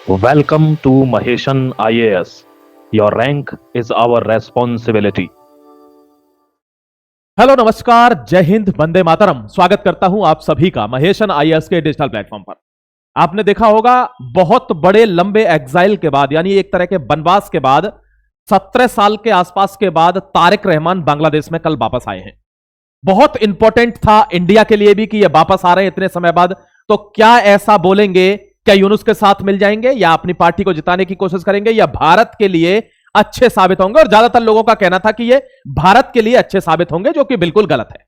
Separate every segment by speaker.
Speaker 1: Welcome to Maheshan IAS. Your rank is our responsibility.
Speaker 2: Hello नमस्कार, जय हिंद, वंदे मातरम। स्वागत करता हूं आप सभी का महेशन आईएएस के डिजिटल प्लेटफॉर्म पर। आपने देखा होगा बहुत बड़े लंबे एग्जाइल के बाद, यानी एक तरह के वनवास के बाद, 17 साल के आसपास के बाद तारिक रहमान बांग्लादेश में कल वापस आए हैं। बहुत इंपॉर्टेंट था इंडिया के लिए भी कि ये वापस आ रहे हैं इतने समय बाद। तो क्या ऐसा बोलेंगे, क्या यूनुस के साथ मिल जाएंगे या अपनी पार्टी को जिताने की कोशिश करेंगे, या भारत के लिए अच्छे साबित होंगे? और ज्यादातर लोगों का कहना था कि ये भारत के लिए अच्छे साबित होंगे, जो कि बिल्कुल गलत है।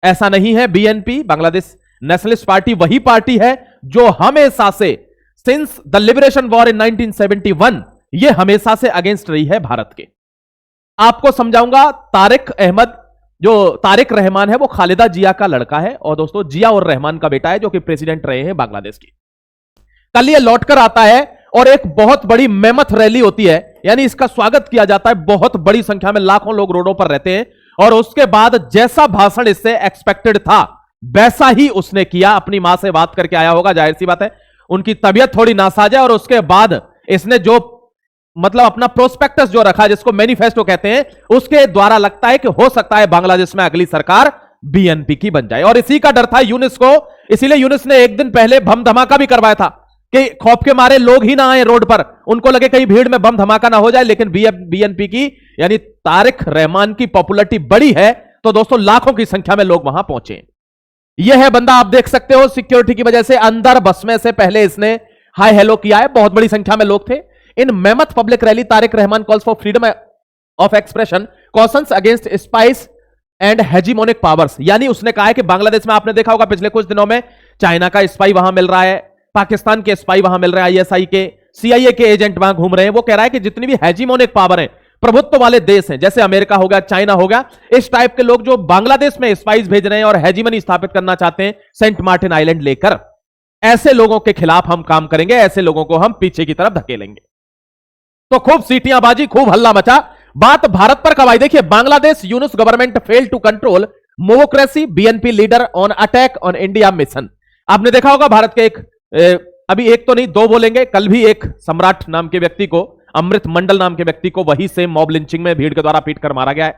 Speaker 2: ऐसा नहीं है। बीएनपी, बांग्लादेश नेशनलिस्ट पार्टी, वही पार्टी है जो हमेशा से, since the liberation war in 1971, ये हमेशा से अगेंस्ट रही है भारत के। आपको समझाऊंगा। तारिक रहमान है, वो खालिदा जिया का लड़का है, और दोस्तों जिया और रहमान का बेटा है, जो कि प्रेसिडेंट रहे हैं बांग्लादेश की। कल ये लौटकर आता है और एक बहुत बड़ी मेमथ रैली होती है, यानी इसका स्वागत किया जाता है। बहुत बड़ी संख्या में लाखों लोग रोडों पर रहते हैं, और उसके बाद जैसा भाषण इससे एक्सपेक्टेड था वैसा ही उसने किया। अपनी मां से बात करके आया होगा, जाहिर सी बात है उनकी तबीयत थोड़ी नासाज है, और उसके बाद इसने जो अपना प्रोस्पेक्टस जो रखा, जिसको मैनिफेस्टो कहते हैं, उसके द्वारा लगता है कि हो सकता है बांग्लादेश में अगली सरकार बीएनपी की बन जाए। और इसी का डर था यूनुस को, इसीलिए यूनुस ने एक दिन पहले बम धमाका भी करवाया था कि खौफ के मारे लोग ही ना आए रोड पर, उनको लगे कहीं भीड़ में बम धमाका ना हो जाए। लेकिन बीएनपी की, यानी तारिक रहमान की पॉपुलैरिटी बड़ी है, तो दोस्तों लाखों की संख्या में लोग वहां पहुंचे। यह है बंदा, आप देख सकते हो, सिक्योरिटी की वजह से अंदर बसने से पहले इसने हाय हेलो किया है। बहुत बड़ी संख्या में लोग थे। In mammoth public rally Tariq Rahman calls for freedom of expression, cautions against spies and hegemonic powers. यानी उसने कहा है कि बांग्लादेश में, आपने देखा होगा पिछले कुछ दिनों में चाइना का स्पाई वहां मिल रहा है, पाकिस्तान के स्पाई वहां मिल रहे हैं, आईएसआई के, सीआईए के एजेंट वहां घूम रहे हैं। वो कह रहा है कि जितनी भी हेजिमोनिक पावर हैं, प्रभुत्व वाले देश हैं, जैसे अमेरिका हो गया, चाइना हो गया, इस टाइप के लोग जो बांग्लादेश में स्पाइस भेज रहे हैं और हेजिमनी स्थापित करना चाहते हैं सेंट मार्टिन आइलैंड लेकर, ऐसे लोगों के खिलाफ हम काम करेंगे, ऐसे लोगों को हम पीछे की तरफ धकेलेंगे। तो खूब सीटियां बाजी, खूब हल्ला मचा। बात भारत पर कब आई? देखिए, Bangladesh Yunus government fail to control democracy, BNP leader on attack on India mission. आपने देखा होगा भारत के अभी एक तो नहीं, दो बोलेंगे, कल भी एक सम्राट नाम के व्यक्ति को, अमृत मंडल नाम के व्यक्ति को वही से मॉब लिंचिंग में भीड़ के द्वारा पीट कर मारा गया है।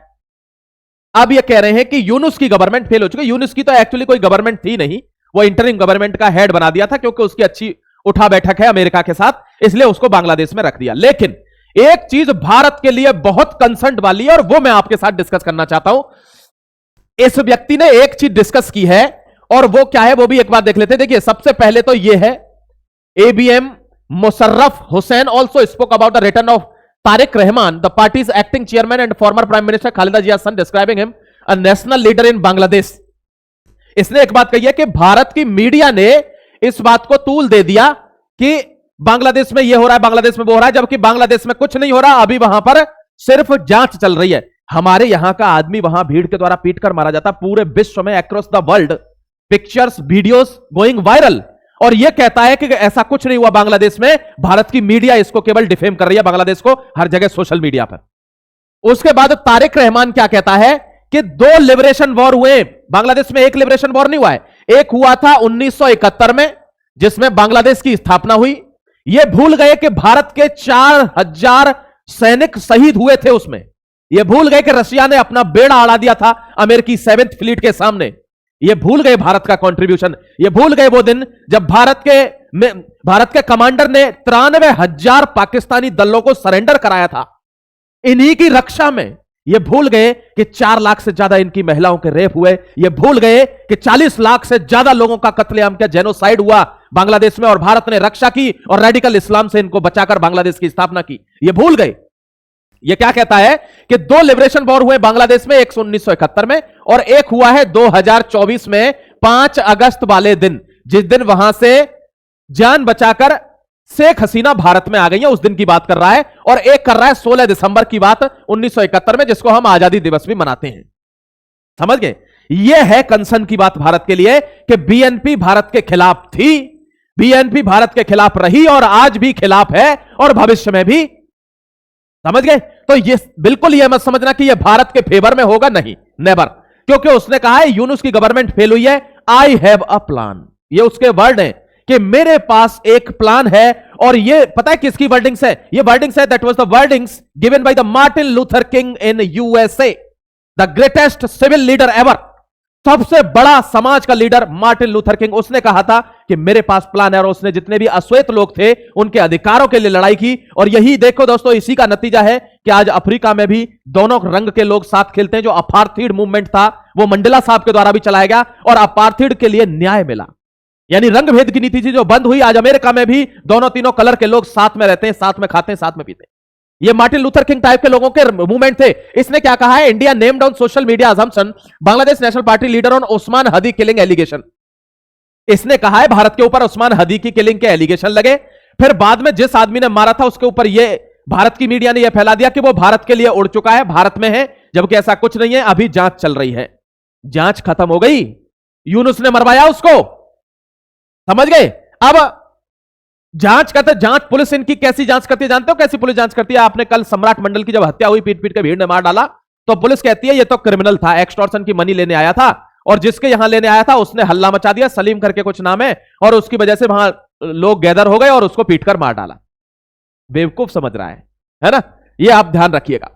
Speaker 2: अब ये कह रहे हैं कि यूनुस की गवर्नमेंट फेल हो चुकी है। यूनुस की तो एक्चुअली कोई गवर्नमेंट थी नहीं, वो इंटरिम गवर्नमेंट का हेड बना दिया था, क्योंकि उसकी अच्छी उठा बैठक है अमेरिका के साथ, इसलिए उसको बांग्लादेश में रख दिया। लेकिन एक चीज भारत के लिए बहुत कंसर्न वाली है, और वो मैं आपके साथ डिस्कस करना चाहता हूं। इस व्यक्ति ने एक चीज डिस्कस की है, और वो क्या है वो भी एक बार देख लेते हैं। देखिए, सबसे पहले तो ये है, ABM Musharraf Hussain also spoke about the return of Tarique Rahman, the party's acting chairman and former prime minister Khaleda Zia son, describing him a national leader in Bangladesh. इसने एक बात कही है कि भारत की मीडिया ने इस बात को तूल दे दिया कि बांग्लादेश में यह हो रहा है, बांग्लादेश में वो हो रहा है, जबकि बांग्लादेश में कुछ नहीं हो रहा। अभी वहां पर सिर्फ जांच चल रही है। हमारे यहां का आदमी वहां भीड़ के द्वारा पीट कर मारा जाता, पूरे विश्व में across the world pictures, videos going viral, और यह कहता है कि ऐसा कुछ नहीं हुआ बांग्लादेश में। भारत की मीडिया इसको केवल डिफेम कर रही है, बांग्लादेश को, हर जगह सोशल मीडिया पर। उसके बाद तारिक रहमान क्या कहता है कि 2 लिबरेशन वॉर हुए बांग्लादेश में, एक लिबरेशन वॉर नहीं हुआ है। एक हुआ था 1971 में, जिसमें बांग्लादेश की स्थापना हुई। यह भूल गए कि भारत के 4000 सैनिक शहीद हुए थे उसमें। यह भूल गए कि रशिया ने अपना बेड़ा अड़ा दिया था अमेरिकी 7th फ्लीट के सामने। यह भूल गए भारत का कंट्रीब्यूशन। यह भूल गए वो दिन जब भारत के कमांडर ने 93,000 पाकिस्तानी दलों को सरेंडर कराया था इन्हीं की रक्षा में। यह भूल गए कि 4 लाख से ज्यादा इनकी महिलाओं के रेप हुए। यह भूल गए कि 40 लाख से ज्यादा लोगों का कत्लेआम किया, जेनोसाइड हुआ बांग्लादेश में, और भारत ने रक्षा की और रेडिकल इस्लाम से इनको बचाकर बांग्लादेश की स्थापना की। यह भूल गए। यह क्या कहता है कि 2 लिबरेशन वॉर हुए बांग्लादेश में, एक 1971 में और एक हुआ है 2024 में, 5 अगस्त वाले दिन, जिस दिन वहां से जान बचाकर शेख हसीना भारत में आ गई है, उस दिन की बात कर रहा है। और एक कर रहा है 16 दिसंबर की बात 1971 में, जिसको हम आजादी दिवस भी मनाते हैं। समझ गए? यह है कंसर्न की बात भारत के लिए कि बीएनपी भारत के खिलाफ थी, बीएनपी भारत के खिलाफ रही, और आज भी खिलाफ है, और भविष्य में भी। समझ गए? तो ये बिल्कुल यह मत समझना कि यह भारत के फेवर में होगा, नहीं, नेवर। क्योंकि उसने कहा है यूनुस की गवर्नमेंट फेल हुई है, आई हैव अ प्लान। ये उसके वर्ड हैं कि मेरे पास एक प्लान है। और ये पता है किसकी वर्डिंग्स है? ये वर्डिंग्स है, that was the wordings given by the Martin Luther King in USA, the greatest civil leader ever. सबसे बड़ा समाज का लीडर मार्टिन लूथर किंग, उसने कहा था कि मेरे पास प्लान है, और उसने जितने भी अश्वेत लोग थे उनके अधिकारों के लिए लड़ाई की। और यही देखो दोस्तों, इसी का नतीजा है कि आज अफ्रीका में भी दोनों रंग के लोग साथ खेलते हैं। जो अपार्थीड मूवमेंट था वो मंडेला साहब के द्वारा भी चलाया गया और अपार्थीड के लिए न्याय मिला, यानी रंग भेद की नीति थी जो बंद हुई। आज अमेरिका में भी दोनों तीनों कलर के लोग साथ में रहते हैं, साथ में खाते हैं, साथ में पीते हैं। ये मार्टिन लूथर किंग टाइप के लोगों के मूवमेंट थे। इसने क्या कहा है? India named on social media assumption Bangladesh national party leader on Usman Hadi killing allegation. इसने कहा है भारत के ऊपर उस्मान हदी की किलिंग के एलिगेशन लगे। फिर बाद में जिस आदमी ने मारा था उसके ऊपर ये भारत की मीडिया ने यह फैला दिया कि वो भारत के लिए उड़ चुका है, भारत में है, जबकि ऐसा कुछ नहीं है, अभी जांच चल रही है। जांच खत्म हो गई, यूनुस ने मरवाया उसको, समझ गए? अब जांच करते, जांच पुलिस इनकी कैसी जांच करती है जानते हो? कैसी पुलिस जांच करती है? आपने कल सम्राट मंडल की जब हत्या हुई, पीट पीट के भीड़ ने मार डाला, तो पुलिस कहती है ये तो क्रिमिनल था, एक्सटॉर्शन की मनी लेने आया था, और जिसके यहां लेने आया था उसने हल्ला मचा दिया, सलीम करके कुछ नाम है, और उसकी वजह से वहां लोग गैदर हो गए और उसको पीटकर मार डाला। बेवकूफ समझ रहा है ना? ये आप ध्यान रखिएगा।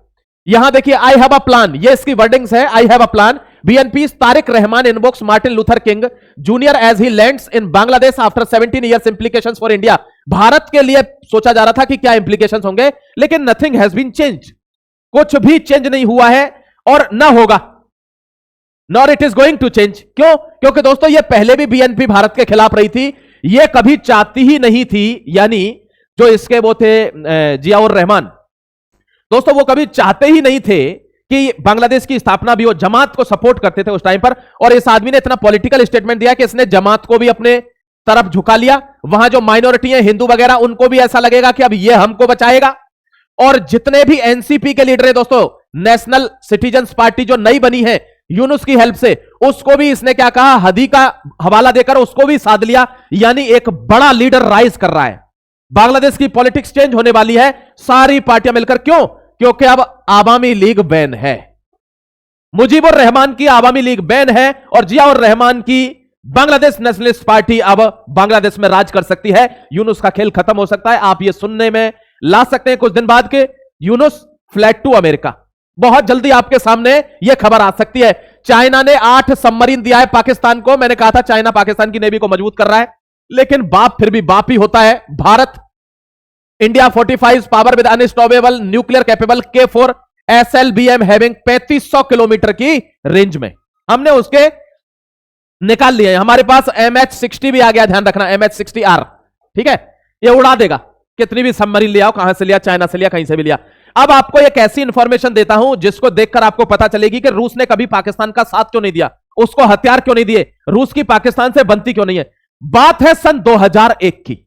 Speaker 2: यहां देखिए, आई हैव अ प्लान, ये इसकी वर्डिंग्स है, I have a plan. BNP Tarique Rahman invokes Martin Luther King junior as he lands in Bangladesh after 17 years implications for India. Bharat के लिए सोचा जा रहा था कि क्या इंप्लीकेशंस होंगे, लेकिन नथिंग हैज बीन चेंज, कुछ भी चेंज नहीं हुआ है और ना होगा, nor it is going to change. क्यों? क्योंकि दोस्तों ये पहले भी बीएनपी भारत के खिलाफ रही थी, ये कभी चाहती ही नहीं थी, यानी जो इसके वो थे जियाउर रहमान दोस्तों, वो कभी चाहते ही नहीं थे कि बांग्लादेश की स्थापना भी हो, जमात को सपोर्ट करते थे उस टाइम पर। और इस आदमी ने इतना पॉलिटिकल स्टेटमेंट दिया कि इसने जमात को भी अपने तरफ झुका लिया। वहां जो माइनॉरिटी है, हिंदू वगैरह, उनको भी ऐसा लगेगा कि अब ये हमको बचाएगा। और जितने भी एनसीपी के लीडर है दोस्तों, नेशनल सिटीजन्स पार्टी जो नई बनी है यूनुस की हेल्प से, उसको भी इसने क्या कहा, हदी का हवाला देकर उसको भी साध लिया। यानी एक बड़ा लीडर राइज कर रहा है, बांग्लादेश की पॉलिटिक्स चेंज होने वाली है, सारी पार्टियां मिलकर। क्यों? क्योंकि अब आवामी लीग बैन है, मुजीबुर रहमान की आवामी लीग बैन है, और जियाउर रहमान की बांग्लादेश नेशनलिस्ट पार्टी अब बांग्लादेश में राज कर सकती है। यूनुस का खेल खत्म हो सकता है। आप ये सुनने में ला सकते हैं कुछ दिन बाद के यूनुस फ्लैट टू अमेरिका, बहुत जल्दी आपके सामने यह खबर आ सकती है। चाइना ने 8 सबमरीन दिया है पाकिस्तान को। मैंने कहा था चाइना पाकिस्तान की नेवी को मजबूत कर रहा है, लेकिन बाप फिर भी बाप ही होता है। Bharat, India fortifies power with unstoppable nuclear capable K4 SLBM having 3500 kilometre की रेंज में हमने उसके निकाल लिए। हमारे पास MH-60 भी आ गया, ध्यान रखना, MH-60R, ठीक है? ये उड़ा देगा कितनी भी सबमरीन लिया हो, कहां से लिया, चाइना से लिया, कहीं से भी लिया। अब आपको एक ऐसी इंफॉर्मेशन देता हूं जिसको देखकर आपको पता चलेगी कि रूस ने कभी पाकिस्तान का साथ क्यों नहीं दिया, उसको हथियार क्यों नहीं दिए, रूस की पाकिस्तान से बनती क्यों नहीं है। बात है सन 2001 की।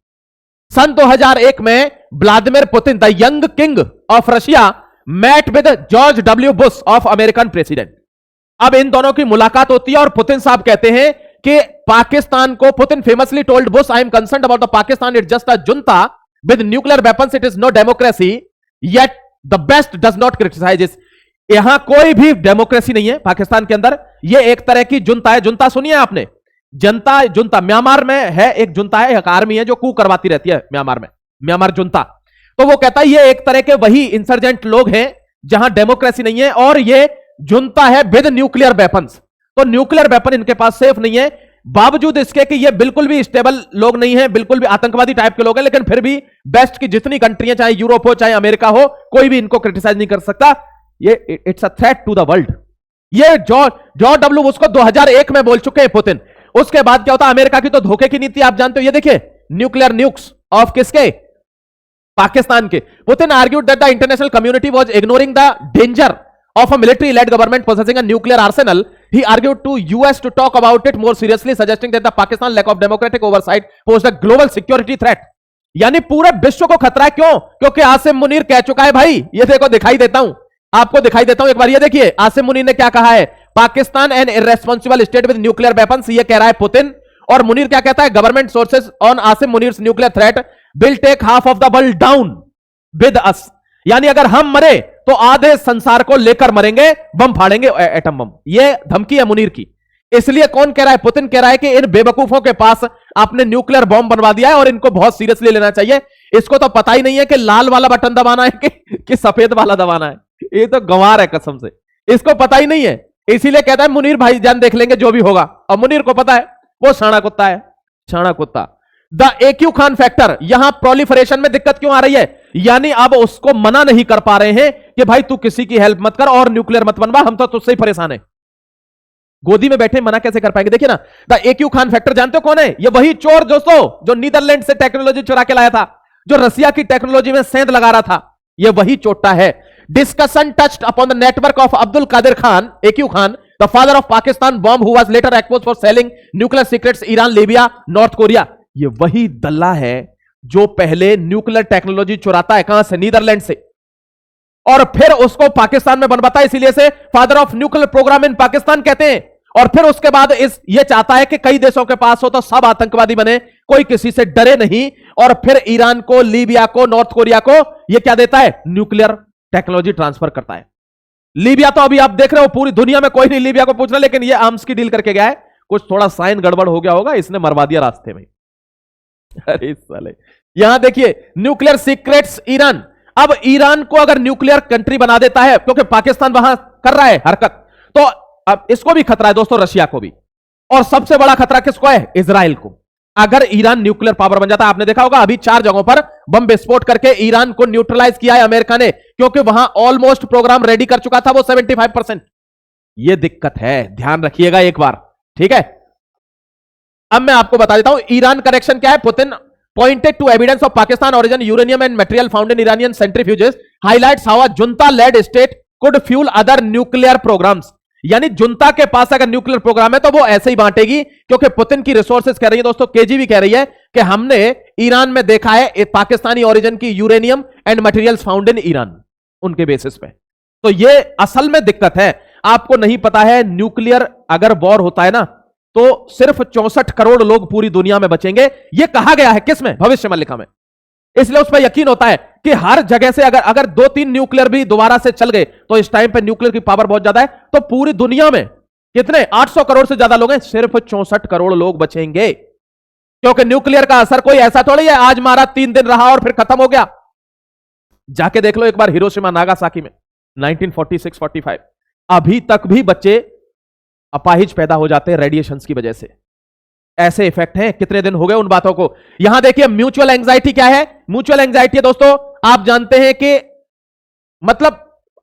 Speaker 2: सन 2001 में Vladimir Putin, the young king of Russia, met with George W Bush of American president. अब इन दोनों की मुलाकात होती है और पुतिन साहब कहते हैं कि पाकिस्तान को, Putin famously told Bush, I am concerned about the Pakistan, it's just a junta with nuclear weapons, it is no democracy, yet the West does not criticise. यहां कोई भी डेमोक्रेसी नहीं है पाकिस्तान के अंदर, यह एक तरह की जुंता है। जुंता सुनिए आपने, जनता जुंता, म्यांमार में है एक जुंता है, एक आर्मी है जो कू करवाती रहती है म्यांमार में, म्यांमार जुंता। तो वो कहता है ये एक तरह के वही इंसर्जेंट लोग हैं जहां डेमोक्रेसी नहीं है, और ये जुंता है विद न्यूक्लियर वेपन्स। तो न्यूक्लियर वेपन इनके पास सेफ नहीं है, बावजूद इसके कि ये बिल्कुल भी स्टेबल लोग नहीं है, बिल्कुल भी आतंकवादी टाइप के लोग हैं, लेकिन फिर भी बेस्ट की जितनी कंट्रियां, चाहे यूरोप हो चाहे अमेरिका हो, कोई भी इनको क्रिटिसाइज नहीं कर सकता। ये it's a threat to the world. ये जॉर्ज डब्ल्यू बुश को 2001 में बोल चुके हैं पुतिन। उसके बाद क्या होता है, अमेरिका की तो धोखे की नीति आप जानते हो। ये देखिए, न्यूक्लियर न्यूक्स ऑफ किसके, पाकिस्तान के। Putin argued that the international community was ignoring the danger of a military-led government possessing a nuclear arsenal. He argued to US to talk about it more seriously, suggesting that the Pakistan lack of democratic oversight posed a global security threat. यानी पूरे विश्व को खतरा है। क्यों? क्योंकि आसिम मुनीर कह चुका है, भाई ये देखो, दिखाई देता हूं आपको, दिखाई देता हूं एक बार, ये देखिए आसिम मुनीर ने क्या कहा है, Pakistan an irresponsible state with nuclear weapons, ये कह रहा है पुतिन। और मुनीर क्या कहता है, government sources on Asim Munir's nuclear threat will take half of the world down with us. यानी अगर हम मरे तो आधे संसार को लेकर मरेंगे, बम फाड़ेंगे, एटम बम। ये धमकी है मुनीर की। इसलिए कौन कह रहा है? पुतिन कह रहा है कि इन बेवकूफों के पास आपने न्यूक्लियर बॉम्ब बनवा दिया है और इनको बहुत सीरियसली लेना चाहिए। इसको तो पता ही नहीं है कि लाल वाला बटन दबाना है कि सफेद वाला दबाना है। ये तो गंवार है कसम से, इसको पता ही नहीं है। इसीलिए कहता है मुनीर भाईजान देख लेंगे जो भी होगा, और मुनीर को पता है वो शाना कुत्ता है, शाना कुत्ता। द एक्यू खान फैक्टर, यहां प्रोलिफरेशन में दिक्कत क्यों आ रही है? यानी अब उसको मना नहीं कर पा रहे हैं कि भाई तू किसी की हेल्प मत कर और न्यूक्लियर मत बनवा, हम तो तुझसे ही परेशान है। गोदी में बैठे मना कैसे कर पाएंगे? देखिए ना, द एक्यू खान फैक्टर जानते हो कौन है? ये वही चोर दोस्तों जो नीदरलैंड से टेक्नोलॉजी चुरा के लाया था, जो रसिया की टेक्नोलॉजी में सेंध लगा रहा था, ये वही चोटा है। Discussion touched upon the network of Abdul Qadeer Khan, AQ Khan, the father of Pakistan bomb who was later exposed for selling nuclear secrets Iran, Libya, North Korea. ये वही दल्ला है जो पहले न्यूक्लियर टेक्नोलॉजी चुराता है, कहां से? नीदरलैंड से, और फिर उसको पाकिस्तान में बनवाता है। इसीलिए से फादर ऑफ न्यूक्लियर प्रोग्राम इन पाकिस्तान कहते हैं। और फिर उसके बाद ये चाहता है कि कई देशों के पास हो तो सब आतंकवादी बने, कोई किसी से डरे नहीं। और फिर ईरान को, लीबिया को, नॉर्थ कोरिया को ये क्या देता है? न्यूक्लियर टेक्नोलॉजी ट्रांसफर करता है। लीबिया तो अभी आप देख रहे हो पूरी दुनिया में कोई नहीं लीबिया को पूछ रहा, लेकिन ये आर्म्स की डील करके गया है। कुछ थोड़ा साइन गड़बड़ हो गया होगा, इसने मरवा दिया रास्ते में। अरे साले, यहां देखिए न्यूक्लियर सीक्रेट्स ईरान। अब ईरान को अगर न्यूक्लियर कंट्री बना देता है, क्योंकि पाकिस्तान वहां कर रहा है हरकत, तो अब इसको भी खतरा है दोस्तों, रशिया को भी। और सबसे बड़ा खतरा किसको है? इजराइल को। अगर ईरान न्यूक्लियर पावर बन जाता है, आपने देखा होगा अभी 4 जगहों पर बम विस्फोट करके ईरान को न्यूट्रलाइज किया है अमेरिका ने, क्योंकि वहां ऑलमोस्ट प्रोग्राम रेडी कर चुका था वो 75%। यह दिक्कत है, ध्यान रखिएगा एक बार, ठीक है। अब मैं आपको बता देता हूं ईरान करेक्शन क्या है। Putin pointed to evidence of Pakistan origin uranium and material found in Iranian centrifuges highlights how a junta led state could fuel other nuclear programs। यानी जुंता के पास अगर न्यूक्लियर प्रोग्राम है तो वो ऐसे ही बांटेगी, क्योंकि पुतिन की रिसोर्सेज कह रही है दोस्तों, केजीबी कह रही है कि हमने ईरान में देखा है पाकिस्तानी ओरिजिन की uranium and materials found in Iran, उनके बेसिस पे। तो ये असल में दिक्कत है। आपको नहीं पता है, न्यूक्लियर अगर वॉर होता है ना तो सिर्फ 64 करोड़ लोग पूरी दुनिया में बचेंगे। यह कहा गया है किसमें? भविष्य मल्लिका में। इसलिए उस पर यकीन होता है कि हर जगह से अगर 2-3 न्यूक्लियर भी दोबारा से चल गए, तो इस टाइम पे न्यूक्लियर की पावर बहुत ज्यादा है, तो पूरी दुनिया में कितने 800 करोड़ से ज्यादा लोग हैं, सिर्फ 64 करोड़ लोग बचेंगे। क्योंकि न्यूक्लियर का असर कोई ऐसा थोड़ी है आज मारा 3 दिन रहा और फिर खत्म हो गया। जाके देख लो एक बार हिरोशिमा नागासाकी में 1946-45, अभी तक भी बच्चे अपाहिज पैदा हो जाते हैं रेडिएशंस की वजह से। ऐसे इफेक्ट हैं। कितने दिन हो गए उन बातों को। यहां देखिए म्यूचुअल एंजाइटी क्या है। म्यूचुअल एंजाइटी है दोस्तों, आप जानते हैं कि मतलब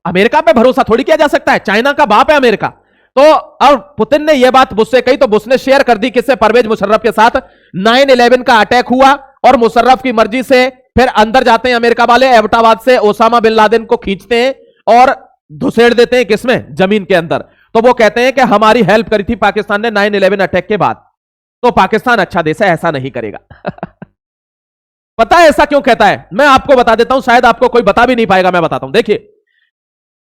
Speaker 2: अमेरिका पे भरोसा थोड़ी किया जा सकता है, चाइना का बाप है अमेरिका। तो अब पुतिन ने यह बात बुश से कही, तो बुश ने शेयर कर दी किससे? परवेज मुशर्रफ के साथ। 9/11 का अटैक हुआ और मुशर्रफ की मर्जी से फिर अंदर जाते हैं अमेरिका वाले, एबटाबाद से ओसामा बिन लादेन को खींचते हैं और धुसेड़ देते हैं किसमें? जमीन के अंदर। तो वो कहते हैं कि हमारी हेल्प करी थी पाकिस्तान ने 9/11 अटैक के बाद, तो पाकिस्तान अच्छा देश है, ऐसा नहीं करेगा। पता है ऐसा क्यों कहता है? मैं आपको बता देता हूं, शायद आपको कोई बता भी नहीं पाएगा, मैं बताता हूं। देखिए,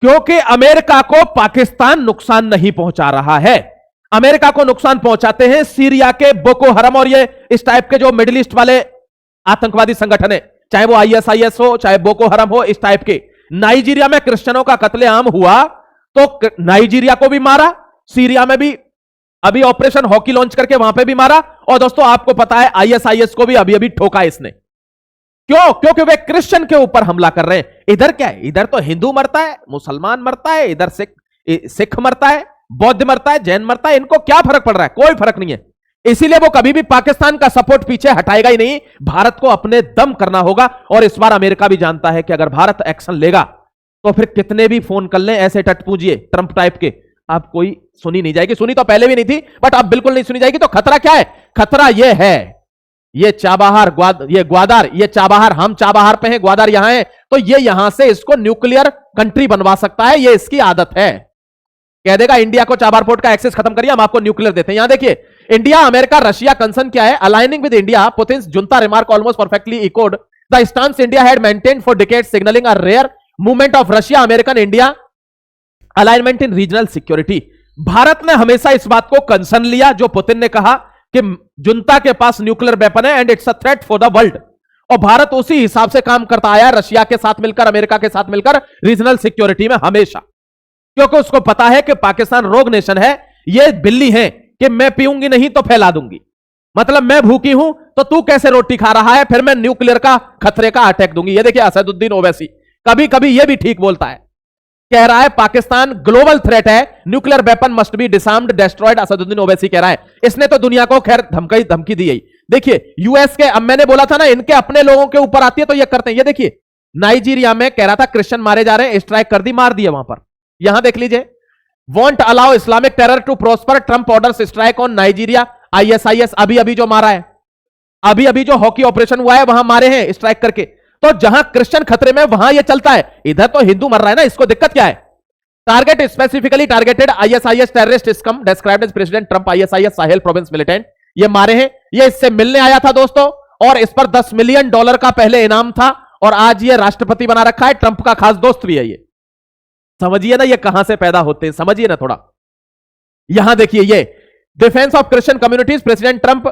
Speaker 2: क्योंकि अमेरिका को पाकिस्तान नुकसान नहीं पहुंचा रहा है। अमेरिका को नुकसान पहुंचाते हैं सीरिया के बोको हरम और ये इस टाइप के जो मिडिल ईस्ट वाले आतंकवादी संगठन है, चाहे वो ISIS हो, चाहे बोको हरम हो, इस टाइप के। नाइजीरिया में क्रिश्चियनों का कत्लेआम हुआ तो नाइजीरिया को भी मारा, सीरिया में भी अभी ऑपरेशन हॉकी लॉन्च करके वहां पे भी मारा, और दोस्तों आपको पता है ISIS को भी अभी अभी ठोका इसने। क्यों? क्योंकि वे क्रिश्चियन के ऊपर हमला कर रहे हैं। इधर क्या है? इधर तो हिंदू मरता है, मुसलमान मरता है, इधर सिख मरता है, बौद्ध मरता है, जैन मरता है, इनको क्या फर्क पड़ रहा है? कोई फर्क नहीं है। इसीलिए वो कभी भी पाकिस्तान का सपोर्ट पीछे हटाएगा ही नहीं। भारत को अपने दम करना होगा, और इस बार अमेरिका भी जानता है कि अगर भारत एक्शन लेगा तो फिर कितने भी फोन कर लें ऐसे टटपूजिए ट्रंप टाइप के, आप कोई सुनी नहीं जाएगी। सुनी तो पहले भी नहीं थी, बट अब बिल्कुल नहीं सुनी जाएगी। तो खतरा क्या है? खतरा यह है, ये चाबहार ये ग्वादार, ये चाबहार, हम चाबहार पे हैं, ग्वादार यहां है, तो ये यहां से इसको न्यूक्लियर कंट्री बनवा सकता है, ये इसकी आदत है। कह देगा इंडिया को चाबहार पोर्ट का एक्सेस खत्म करिए, हम आपको न्यूक्लियर देते हैं। यहां देखिए, इंडिया, अमेरिका, रशिया कंसर्न क्या है? Aligning with India, Putin's junta remark almost perfectly echoed the stance India had maintained for decades, signalling a rare movement of Russia American India alignment in regional security. Bharat ने हमेशा इस बात को concern लिया जो Putin ने कहा कि जुंता के पास न्यूक्लियर वेपन है and it's a threat for the world, और भारत उसी हिसाब से काम करता आया, रशिया के साथ मिलकर, अमेरिका के साथ मिलकर, रीजनल सिक्योरिटी में हमेशा। क्योंकि उसको पता है कि पाकिस्तान रोग नेशन है, ये बिल्ली है, कि मैं पीऊंगी नहीं तो फैला दूंगी। मतलब मैं भूखी हूं तो तू कैसे रोटी खा रहा है, फिर मैं न्यूक्लियर का खतरे का अटैक दूंगी। ये देखिए असदुद्दीन ओवैसी कभी कभी ये भी ठीक बोलता है, कह रहा है पाकिस्तान ग्लोबल थ्रेट है, nuclear weapon must be disarmed destroyed. Asaduddin Owaisi कह रहा है, इसने तो दुनिया को खैर धमकी दी है। देखिए यूएस के, अब मैंने बोला था ना इनके अपने लोगों के ऊपर आती है तो ये करते हैं। ये देखिए नाइजीरिया में कह रहा था क्रिश्चियन मारे जा रहे हैं, स्ट्राइक कर दी, मार दिया वहां पर। यहां देख लीजिए, won't allow Islamic terror to prosper, Trump orders strike on Nigeria. ISIS अभी अभी जो मारा है, अभी अभी जो हॉकी ऑपरेशन हुआ है वहां मारे हैं स्ट्राइक करके। तो जहां क्रिश्चियन खतरे में वहां यह चलता है, इधर तो हिंदू मर रहा है ना, इसको दिक्कत क्या है। Target specifically targeted ISIS terrorist scum described as president Trump ISIS Sahel province militant. ये मारे हैं, ये इससे मिलने आया था दोस्तों, और इस पर $10 मिलियन का पहले इनाम था, और आज ये राष्ट्रपति बना रखा है, ट्रंप का खास दोस्त भी है। ये समझिए ना, ये कहां से पैदा होते हैं, समझिए ना थोड़ा। यहां देखिए, ये defence of Christian communities, president Trump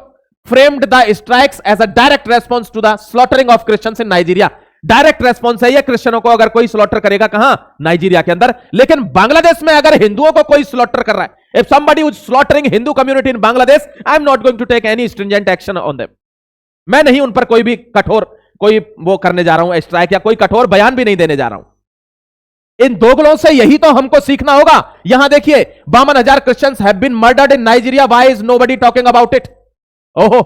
Speaker 2: framed the strikes as a direct response to the slaughtering of Christians in Nigeria. Direct response है ये क्रिश्चियनों को अगर कोई स्लॉटर करेगा, कहां, नाइजीरिया के अंदर। लेकिन बांग्लादेश में अगर हिंदुओं को कोई स्लॉटर कर रहा है, if somebody is slaughtering Hindu community in Bangladesh, I am not going to take any stringent action on them. मैं नहीं उन पर कोई भी कठोर कोई वो करने जा रहा हूं स्ट्राइक, या कोई कठोर बयान भी नहीं देने जा रहा हूं। इन दोगलों से यही तो हमको सीखना होगा। यहां देखिए 52,000 Christians have been murdered in Nigeria, why is nobody talking about it. ओहो,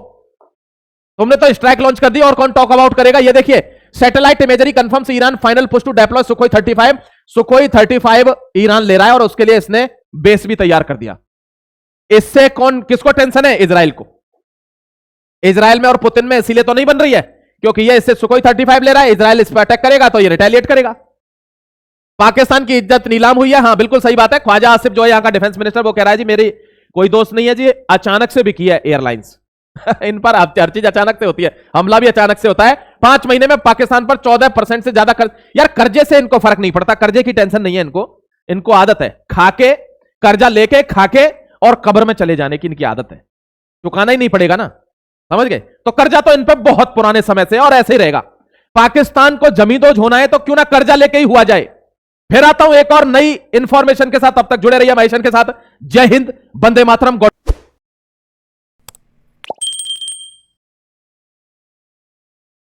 Speaker 2: तुमने तो स्ट्राइक लॉन्च कर दी और कौन टॉक अबाउट करेगा। ये देखिए, satellite imagery confirms Iran final push to deploy Sukhoi 35। Sukhoi 35 Iran ले रहा है और उसके लिए इसने बेस भी तैयार कर दिया। इससे कौन, किसको टेंशन है, इजराइल को। इजराइल में और पुतिन में इसीलिए तो नहीं बन रही है क्योंकि ये इससे सुखोई 35 ले रहा है, इजराइल इस पर अटैक करेगा तो ये रिटेलिएट करेगा। पाकिस्तान की इज्जत नीलाम हुई है। हाँ बिल्कुल सही बात है। ख्वाजा आसिफ जो है यहां का डिफेंस मिनिस्टर, वो कह रहा है जी मेरी कोई दोस्त नहीं है जी, अचानक से भी किया है एयरलाइंस इन पर हर चीज अचानक से होती है, हमला भी अचानक से होता है। 5 महीने में पाकिस्तान पर 14% से ज्यादा कर्ज। यार कर्जे से इनको फर्क नहीं पड़ता, कर्जे की टेंशन नहीं है इनको, इनको आदत है खाके, कर्जा लेके खाके और कब्र में चले जाने की इनकी आदत है, चुकाना ही नहीं पड़ेगा ना, समझ गए। तो कर्जा तो इन पर बहुत पुराने समय से और ऐसे ही रहेगा। पाकिस्तान को जमींदोज होना है तो क्यों ना कर्जा लेके ही हुआ जाए। फिर आता हूं एक और नई इंफॉर्मेशन के साथ, तब तक जुड़े रहिए महेशन के साथ। जय हिंद, वंदे मातरम।